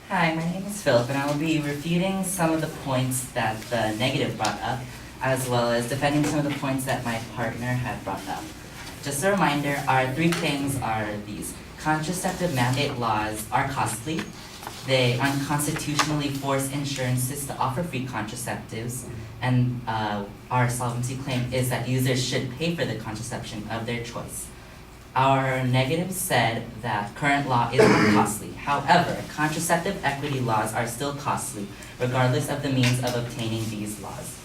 Hi, my name is Philip, and I will be refuting some of the points that the negative brought up, as well as defending some of the points that my partner had brought up. Just a reminder, our three things are these. Contraceptive mandate laws are costly. They unconstitutionally force insurances to offer free contraceptives, and our solvency claim is that users should pay for the contraception of their choice. Our negative said that current law is not costly. However, contraceptive equity laws are still costly, regardless of the means of obtaining these laws.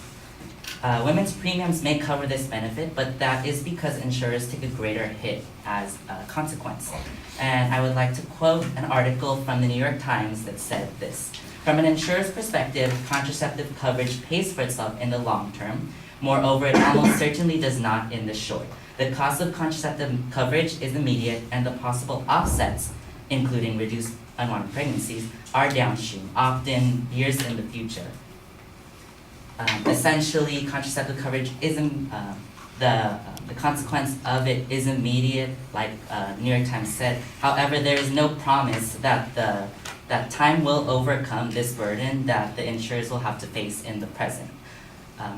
Women's premiums may cover this benefit, but that is because insurers take a greater hit as a consequence. And I would like to quote an article from the New York Times that said this: "From an insurer's perspective, contraceptive coverage pays for itself in the long term. Moreover, it almost certainly does not in the short. The cost of contraceptive coverage is immediate, and the possible offsets, including reduced unwanted pregnancies, are downstream, often years in the future." Essentially, contraceptive coverage isn't, the consequence of it is immediate, like New York Times said. However, there is no promise that that time will overcome this burden that the insurers will have to face in the present.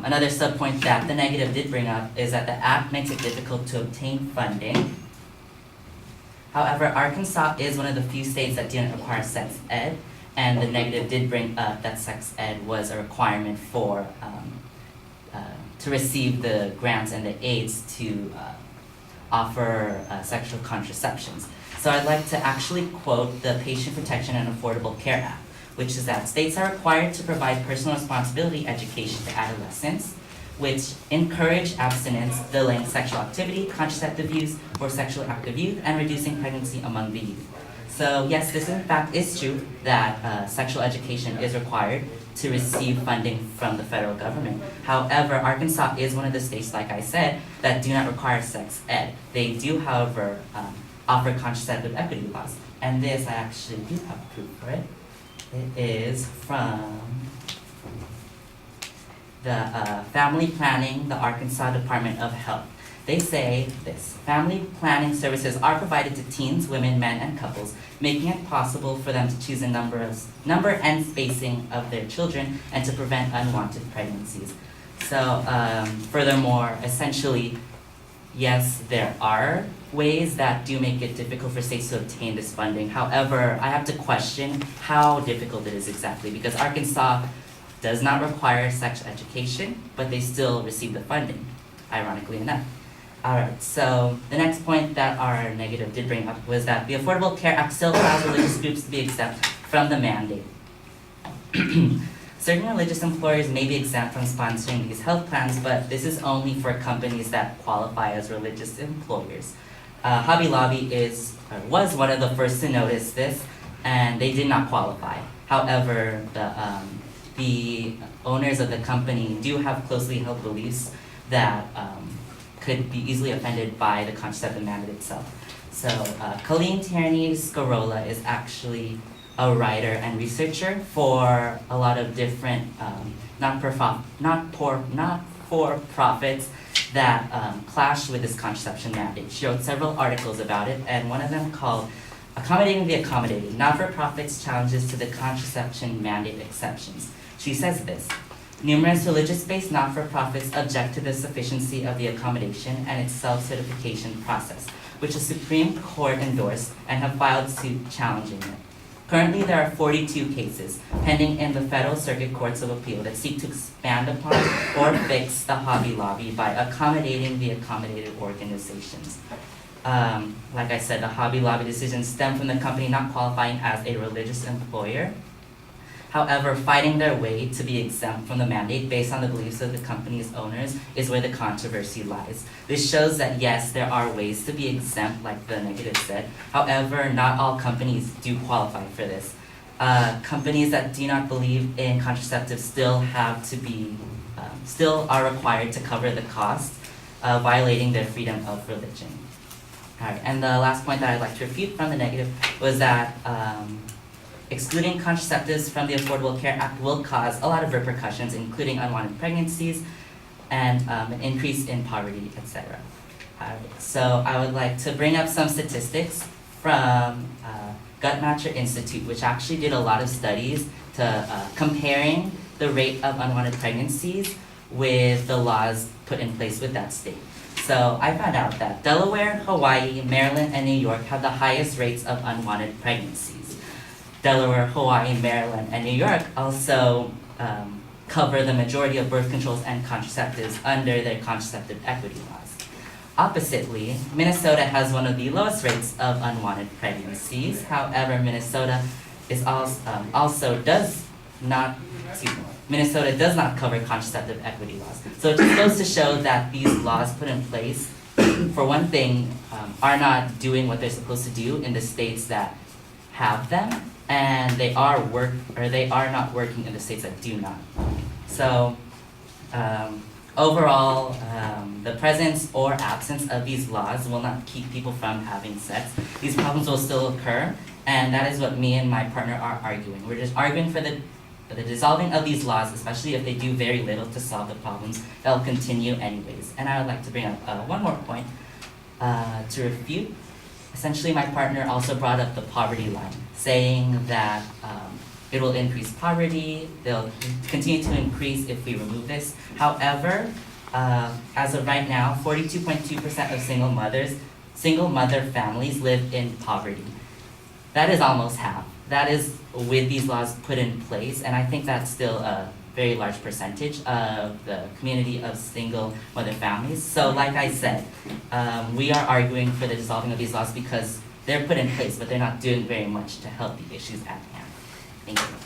Another subpoint that the negative did bring up is that the act makes it difficult to obtain funding. However, Arkansas is one of the few states that didn't require sex ed, and the negative did bring up that sex ed was a requirement for to receive the grants and the aids to offer sexual contraceptions. So I'd like to actually quote the Patient Protection and Affordable Care Act, which is that states are required to provide personal responsibility education to adolescents, which encourage abstinence, delaying sexual activity, contraceptive use for sexually active youth, and reducing pregnancy among the youth. So yes, this in fact is true that sexual education is required to receive funding from the federal government. However, Arkansas is one of the states, like I said, that do not require sex ed. They do, however, offer contraceptive equity laws. And this, I actually do have proof for it. It is from the Family Planning, the Arkansas Department of Health. They say this: family planning services are provided to teens, women, men, and couples, making it possible for them to choose a number and spacing of their children and to prevent unwanted pregnancies. So furthermore, essentially, yes, there are ways that do make it difficult for states to obtain this funding. However, I have to question how difficult it is exactly, because Arkansas does not require sex education, but they still receive the funding, ironically enough. Alright, so the next point that our negative did bring up was that the Affordable Care Act still allows religious groups to be exempt from the mandate. Certain religious employers may be exempt from sponsoring these health plans, but this is only for companies that qualify as religious employers. Hobby Lobby was one of the first to notice this, and they did not qualify. However, the owners of the company do have closely held beliefs that could be easily offended by the contraceptive mandate itself. So Colleen Tierney-Scarola is actually a writer and researcher for a lot of different not-for-profits that clash with this contraception mandate. She wrote several articles about it, and one of them called "Accommodating the Accommodating: Not-for-Profits Challenges to the Contraception Mandate Exceptions." She says this: "Numerous religious-based not-for-profits object to the sufficiency of the accommodation and its self-certification process, which the Supreme Court endorsed, and have filed suit challenging it. Currently, there are 42 cases pending in the Federal Circuit Courts of Appeal that seek to expand upon or fix the Hobby Lobby by accommodating the accommodated organizations." Like I said, the Hobby Lobby decisions stem from the company not qualifying as a religious employer. However, fighting their way to be exempt from the mandate based on the beliefs of the company's owners is where the controversy lies. This shows that yes, there are ways to be exempt, like the negative said. However, not all companies do qualify for this. Companies that do not believe in contraceptives still are required to cover the cost, violating their freedom of religion. Alright, and the last point that I'd like to refute from the negative was that excluding contraceptives from the Affordable Care Act will cause a lot of repercussions, including unwanted pregnancies and an increase in poverty, etc. So I would like to bring up some statistics from Guttmacher Institute, which actually did a lot of studies to comparing the rate of unwanted pregnancies with the laws put in place with that state. So I found out that Delaware, Hawaii, Maryland, and New York have the highest rates of unwanted pregnancies. Delaware, Hawaii, Maryland, and New York also cover the majority of birth controls and contraceptives under their contraceptive equity laws. Oppositely, Minnesota has one of the lowest rates of unwanted pregnancies. However, Minnesota does not cover contraceptive equity laws. So it just goes to show that these laws put in place, for one thing, are not doing what they're supposed to do in the states that have them, and they are not working in the states that do not. So overall, the presence or absence of these laws will not keep people from having sex. These problems will still occur, and that is what me and my partner are arguing. We're just arguing for the dissolving of these laws, especially if they do very little to solve the problems, they'll continue anyways. And I would like to bring up one more point to refute. Essentially, my partner also brought up the poverty line, saying that it will increase poverty, they'll continue to increase if we remove this. However, as of right now, 42.2% of single mother families live in poverty. That is almost half. That is with these laws put in place, and I think that's still a very large percentage of the community of single mother families. So like I said, we are arguing for the dissolving of these laws because they're put in place, but they're not doing very much to help the issues at hand. Thank you.